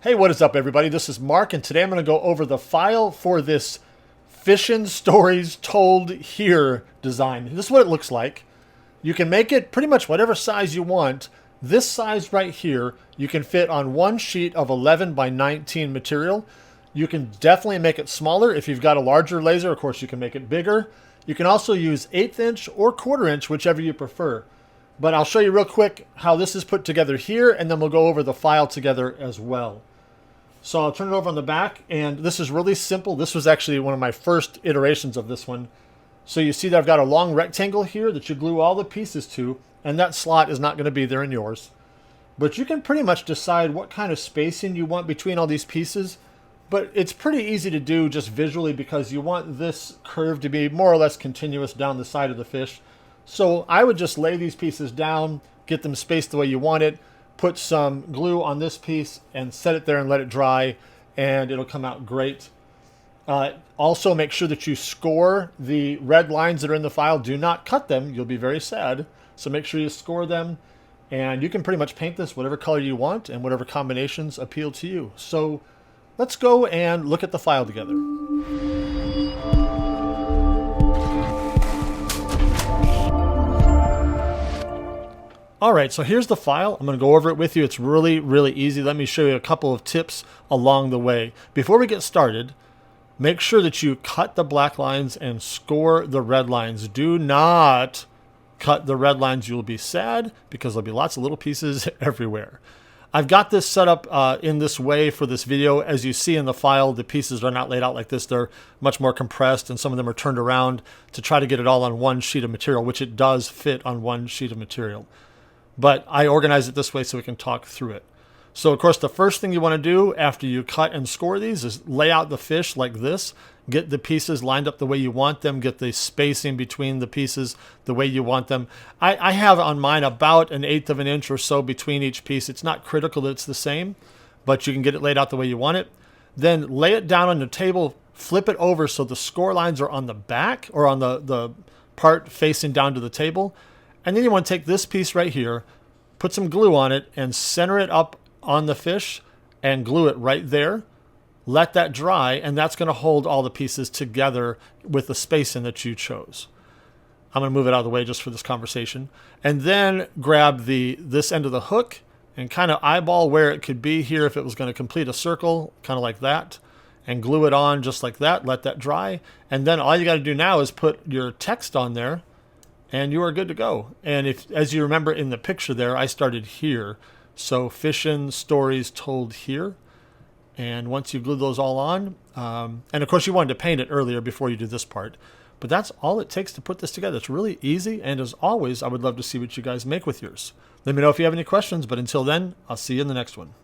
Hey, what is up, everybody? This is Mark, and today I'm going to go over the file for this Fishin Stories Told Here design. This is what it looks like. You can make it pretty much whatever size you want. This size right here, you can fit on one sheet of 11 by 19 material. You can definitely make it smaller. If you've got a larger laser, of course, you can make it bigger. You can also use 1/8 inch or 1/4 inch, whichever you prefer. But I'll show you real quick how this is put together here, and then we'll go over the file together as well. So I'll turn it over on the back, and this is really simple. This was actually one of my first iterations of this one. So you see that I've got a long rectangle here that you glue all the pieces to, and that slot is not going to be there in yours. But you can pretty much decide what kind of spacing you want between all these pieces. But it's pretty easy to do just visually because you want this curve to be more or less continuous down the side of the fish. So I would just lay these pieces down, get them spaced the way you want it, put some glue on this piece and set it there and let it dry, and it'll come out great. Also, make sure that you score the red lines that are in the file. Do not cut them. You'll be very sad. So make sure you score them, and you can pretty much paint this whatever color you want and whatever combinations appeal to you. So let's go and look at the file together. All right, so here's the file. I'm going to go over it with you. It's really, really easy. Let me show you a couple of tips along the way. Before we get started, make sure that you cut the black lines and score the red lines. Do not cut the red lines. You'll be sad because there'll be lots of little pieces everywhere. I've got this set up in this way for this video. As you see in the file, the pieces are not laid out like this. They're much more compressed, and some of them are turned around to try to get it all on one sheet of material, which it does fit on one sheet of material. But I organize it this way so we can talk through it. So, of course, the first thing you want to do after you cut and score these is lay out the fish like this. Get the pieces lined up the way you want them. Get the spacing between the pieces the way you want them. I have on mine about 1/8 of an inch or so between each piece. It's not critical that it's the same, but you can get it laid out the way you want it. Then lay it down on the table, flip it over so the score lines are on the back or on the part facing down to the table. And then you want to take this piece right here, put some glue on it, and center it up on the fish and glue it right there. Let that dry, and that's going to hold all the pieces together with the spacing that you chose. I'm going to move it out of the way just for this conversation. And then grab this end of the hook and kind of eyeball where it could be here if it was going to complete a circle, kind of like that, and glue it on just like that. Let that dry. And then all you got to do now is put your text on there, and you are good to go. And if, as you remember in the picture there, I started here. So Fishin Stories Told Here. And once you glue those all on, and of course you wanted to paint it earlier before you do this part, but that's all it takes to put this together. It's really easy. And as always, I would love to see what you guys make with yours. Let me know if you have any questions, but until then, I'll see you in the next one.